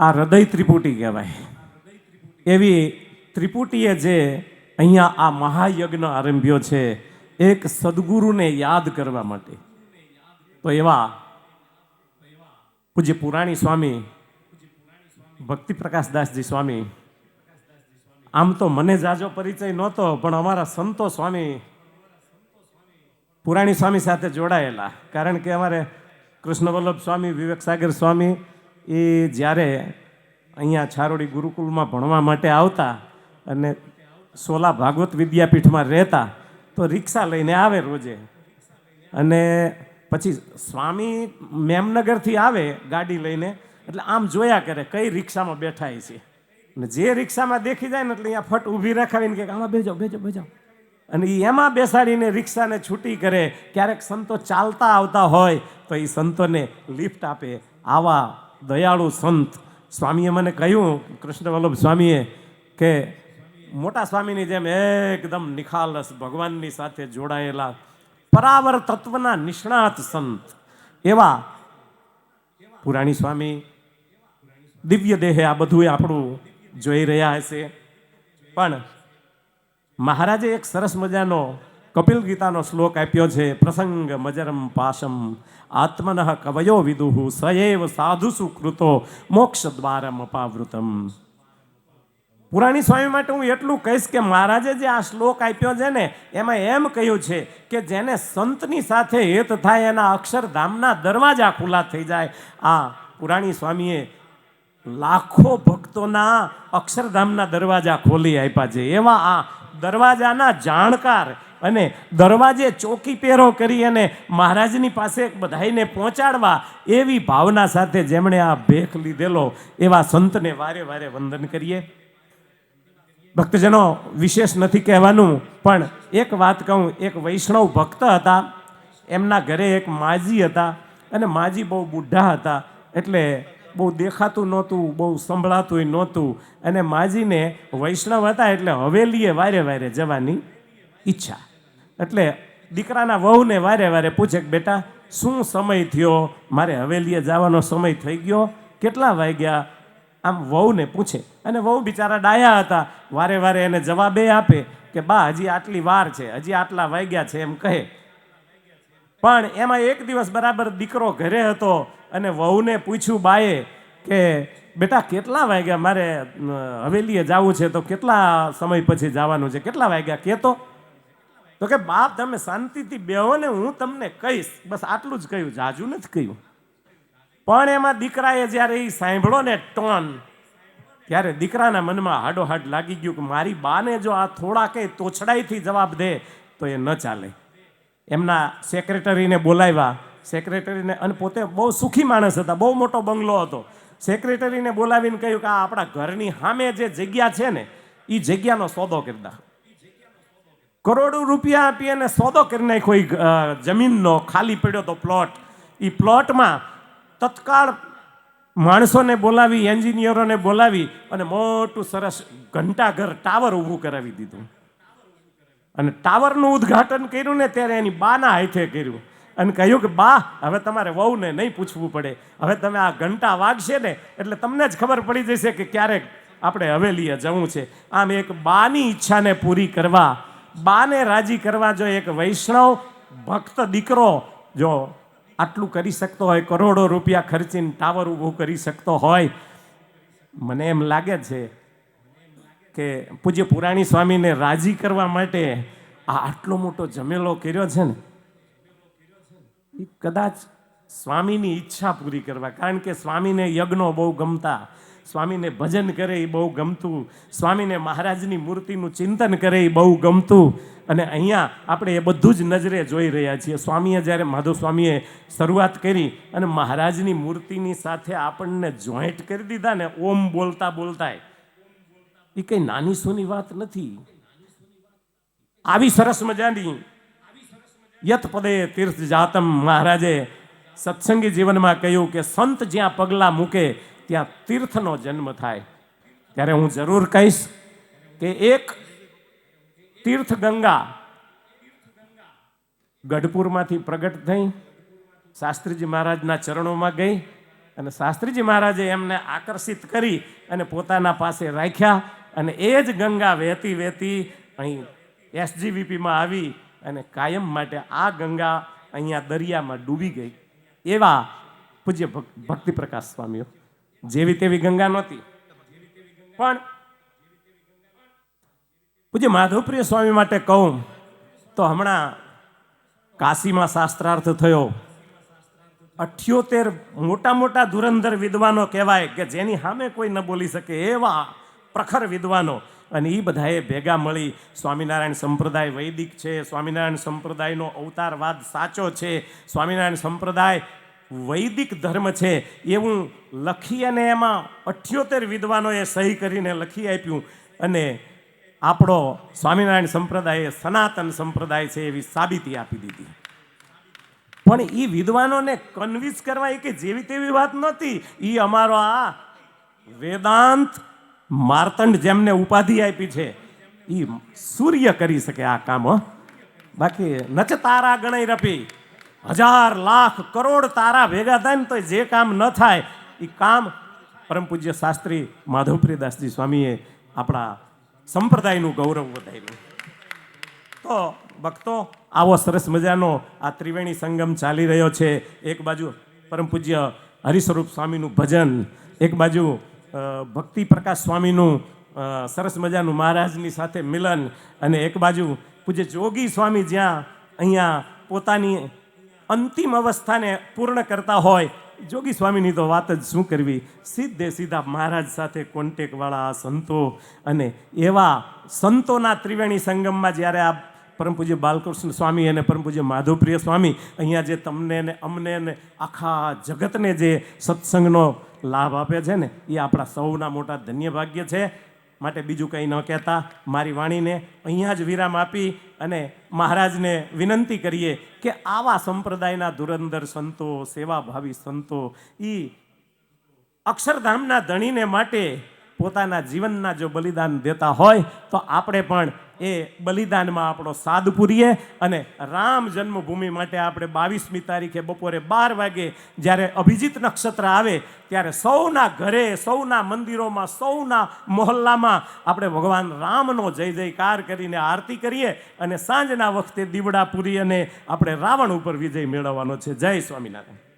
આ હૃદય ત્રિપુટી કહેવાય. એવી ત્રિપુટીએ જે અહીંયા આ મહાયજ્ઞ આરંભ્યો છે એક સદગુરુને યાદ કરવા માટે. તો એવા પૂજ્ય પુરાણી સ્વામી ભક્તિ પ્રકાશદાસજી સ્વામી, આમ તો મને જાજો પરિચય નહોતો, પણ અમારા સંતો સ્વામી પુરાણી સ્વામી સાથે જોડાયેલા. કારણ કે અમારે કૃષ્ણ વલ્લભ સ્વામી, વિવેક સાગર સ્વામી એ જ્યારે અહીંયા છારોડી ગુરુકુલમાં ભણવા માટે આવતા અને સોલા ભાગવત વિદ્યાપીઠમાં રહેતા, તો રિક્ષા લઈને આવે રોજે. અને પછી સ્વામી મેમનગરથી આવે ગાડી લઈને, એટલે આમ જોયા કરે કઈ રિક્ષામાં બેઠા છે. અને જે રિક્ષામાં દેખી જાય ને એટલે અહીંયા ફટ ઊભી રખાવીને કે આમાં બેજો બેજો બેજો, અને એમાં બેસાડીને રિક્ષાને છૂટી કરે. ક્યારેક સંતો ચાલતા આવતા હોય તો એ સંતોને લિફ્ટ આપે. આવા દયાળુ સંત સ્વામીએ મને કહ્યું, કૃષ્ણ વલ્લભ સ્વામીએ, કે મોટા સ્વામીની જેમ એકદમ નિખાલસ ભગવાનની સાથે જોડાયેલા પરાવર તત્વના નિષ્ણાત સંત એવા પુરાણી સ્વામી દિવ્ય દેહે આ બધું આપણું જોઈ રહ્યા હશે. પણ મહારાજે એક સરસ મજાનો કપિલ ગીતાનો શ્લોક આપ્યો છે, પ્રસંગ મજરમ પાશમ આત્મનઃ કવયો વિદુઃ સએવ સાધુસુ કૃતો મોક્ષ દ્વારમ અપાવૃતમ. પુરાણી સ્વામી માટે હું એટલું કહીશ કે મહારાજે જે આ શ્લોક આપ્યો છે ને, એમાં એમ કહ્યું છે કે જેને સંતની સાથે હેત થાય એના અક્ષરધામના દરવાજા ખુલ્લા થઈ જાય. આ પુરાણી સ્વામીએ લાખો ભક્તોના અક્ષરધામના દરવાજા ખોલી આપ્યા છે. એવા આ દરવાજાના જાણકાર અને દરવાજે ચોકી પહેરો કરી અને મહારાજની પાસે બધાઈને પહોંચાડવા એવી ભાવના સાથે જેમણે આ ભેખ લીધેલો એવા સંતને વારે વારે વંદન કરીએ. ભક્તજનો, વિશેષ નથી કહેવાનું, પણ એક વાત કહું. એક વૈષ્ણવ ભક્ત હતા, એમના ઘરે એક માજી હતા, અને માજી બહુ બુઢા હતા, એટલે બહુ દેખાતું નહોતું, બહુ સંભળાતું નહોતું. અને માજીને વૈષ્ણવ હતા એટલે હવેલીએ વારે વારે જવાની ઈચ્છા. એટલે દીકરાના વહુને વારે વારે પૂછે કે બેટા શું સમય થયો, મારે હવેલીએ જવાનો સમય થઈ ગયો, કેટલા વાગ્યા, આમ વહુને પૂછે. અને વહુ બિચારા ડાયા હતા, વારે વારે એને જવાબ એ આપે કે બા હજી આટલી વાર છે, હજી આટલા વાગ્યા છે, એમ કહે. પણ એમાં એક દિવસ બરાબર દીકરો ઘરે હતો અને વહુને પૂછ્યું બાએ કે બેટા કેટલા વાગ્યા, મારે હવેલીએ જવું છે, તો કેટલા સમય પછી જવાનું છે, કેટલા વાગ્યા કહેતો. તો કે બાપ તમે શાંતિથી બેહો ને, હું તમને કહીશ. બસ આટલું જ કહ્યું, જાજુ નથી કહ્યું. પણ એમાં દીકરાએ જ્યારે એ સાંભળો ને ટોન, ત્યારે દીકરાના મનમાં હાડોહાડ લાગી ગયું કે મારી બાને જો આ થોડા કંઈ તોછડાઈથી જવાબ દે તો એ ન ચાલે. એમના સેક્રેટરીને બોલાવ્યા. સેક્રેટરીને, અને પોતે બહુ સુખી માણસ હતા, બહુ મોટો બંગલો હતો. સેક્રેટરીને બોલાવીને કહ્યું કે આ આપણા ઘરની સામે જે જગ્યા છે ને, એ જગ્યાનો સોદો કરી દા. કરોડો રૂપિયા આપી અને સોદો કરી નાખ્યો. જમીનનો ખાલી પડ્યો તો પ્લોટ. એ પ્લોટમાં તત્કાળ માણસોને બોલાવી, એન્જિનિયરોને બોલાવી અને મોટું સરસ ઘંટાઘર ટાવર ઊભું કરાવી દીધું. અને ટાવરનું ઉદ્ઘાટન કર્યું ને ત્યારે એની બાના હાથે કર્યું. અને કહ્યું કે બા, હવે તમારે વહુને નહીં પૂછવું પડે, હવે તમે આ ઘંટા વાગશે ને એટલે તમને જ ખબર પડી જશે કે ક્યારેક આપણે હવેલીએ જવું છે. આમ એક બાની ઈચ્છાને પૂરી કરવા, બાને રાજી કરવા જો એક વૈષ્ણવ ભક્ત દીકરો જો આટલું કરી શકતો હોય, કરોડો રૂપિયા ખર્ચીને ટાવર ઊભું કરી શકતો હોય, મને એમ લાગે છે કે પૂજ્ય પુરાણી સ્વામીને રાજી કરવા માટે આ આટલો મોટો જમેલો કર્યો છે ને, એ કદાચ સ્વામીની ઈચ્છા પૂરી કરવા. કારણ કે સ્વામીને યજ્ઞો બહુ ગમતા, સ્વામીને ભજન કરે એ બહુ ગમતું, સ્વામીને મહારાજની મૂર્તિનું ચિંતન કરે એ બહુ ગમતું. અને અહીંયા આપણે એ બધું જ નજરે જોઈ રહ્યા છીએ. સ્વામીએ જ્યારે માધવ સ્વામીએ શરૂઆત કરી અને મહારાજની મૂર્તિની સાથે આપણને જોઈન્ટ કરી દીધા ને, ઓમ બોલતા બોલતા, એ કઈ નાની સૂની વાત નથી. આવી સરસ મજાની યત પદે તીર્થ જાતમ, મહારાજે સત્સંગી જીવનમાં કહ્યું કે સંત જ્યાં પગલાં મૂકે ત્યાં તીર્થનો જન્મ થાય. ત્યારે હું જરૂર કહીશ કે એક તીર્થ ગંગા ગઢપુરમાંથી પ્રગટ થઈ શાસ્ત્રીજી મહારાજના ચરણોમાં ગઈ અને શાસ્ત્રીજી મહારાજે એમને આકર્ષિત કરી અને પોતાના પાસે રાખ્યા અને એ જ ગંગા વહેતી વહેતી અહીં SGVPમાં આવી અને કાયમ માટે આ ગંગા અહીંયા દરિયામાં ડૂબી ગઈ. એવા પૂજ્ય ભક્તિ પ્રકાશ સ્વામીઓ જેવી તેવી ગંગા નહોતી, પણ પૂજ્ય માધવપ્રિય સ્વામી માટે કહું તો હમણાં કાશીમાં શાસ્ત્રાર્થ થયો. 78 મોટા મોટા ધુરંધર વિદ્વાનો કહેવાય કે જેની સામે કોઈ ન બોલી શકે એવા પ્રખર વિદ્વાનો, અને એ બધાએ ભેગા મળી સ્વામિનારાયણ સંપ્રદાય વૈદિક છે, સ્વામિનારાયણ સંપ્રદાયનો અવતારવાદ સાચો છે, સ્વામિનારાયણ સંપ્રદાય વૈદિક ધર્મ છે એવું લખી અને એમાં 78 વિદ્વાનોએ સહી કરીને લખી આપ્યું. અને આપણો સ્વામિનારાયણ સંપ્રદાય સનાતન સંપ્રદાય છે એવી સાબિતી આપી દીધી. પણ એ વિદ્વાનોને કન્વિન્સ કરવા એ કે જેવી તેવી વાત નહોતી. એ અમારો આ વેદાંત માર્તંડ જેમને ઉપાધિ આપી છે એ સૂર્ય કરી શકે આ કામ. બાકી નચ તારા ગણાઈ રપી, 1000 લાખ કરોડ તારા ભેગા થાય ને તો જે કામ ન થાય એ કામ પરમ પૂજ્ય શાસ્ત્રી માધવપ્રિયદાસજી સ્વામીએ આપણા સંપ્રદાયનું ગૌરવ વધાર્યું. તો ભક્તો, આવો સરસ મજાનો આ ત્રિવેણી સંગમ ચાલી રહ્યો છે. એક બાજુ પરમ પૂજ્ય હરિસ્વરૂપ સ્વામીનું ભજન, એક બાજુ ભક્તિ પ્રકાશ સ્વામીનું સરસ મજાનું મહારાજની સાથે મિલન, અને એક બાજુ પૂજ્ય જોગી સ્વામી જ્યાં અહીંયા પોતાની અંતિમ અવસ્થાને પૂર્ણ કરતા હોય. જોગી સ્વામીની તો વાત જ શું કરવી, સીધે સીધા મહારાજ સાથે કોન્ટેક્ટવાળા સંતો, અને એવા સંતોના ત્રિવેણી સંગમમાં જ્યારે આ પરમ પૂજ્ય બાલકૃષ્ણ સ્વામી અને પરમ પૂજ્ય માધવપ્રિય સ્વામી અહીંયા જે તમને ને અમને ને આખા જગતને જે સત્સંગનો લાભ આપે છે ને, એ આપણા સૌના મોટા ધન્ય ભાગ્ય છે. માટે બીજું કંઈ ન કહેતા મારી વાણીને અહીંયા જ વિરામ આપી અને મહારાજને વિનંતી કરીએ કે આવા સંપ્રદાયના ધુરંધર સંતો, સેવાભાવી સંતો એ અક્ષરધામના ધણીને માટે પોતાના જીવનના જો બલિદાન દેતા હોય તો આપણે પણ એ બલિદાનમાં આપણો સાદ પૂરીએ. અને રામ જન્મભૂમિ માટે આપણે 22મી તારીખે બપોરે 12 વાગે જ્યારે અભિજીત નક્ષત્ર આવે ત્યારે સૌના ઘરે, સૌના મંદિરોમાં, સૌના મોહલ્લામાં આપણે ભગવાન રામનો જય જયકાર કરીને આરતી કરીએ અને સાંજના વખતે દીવડા પૂરી અને આપણે રાવણ ઉપર વિજય મેળવવાનો છે. જય સ્વામિનારાયણ.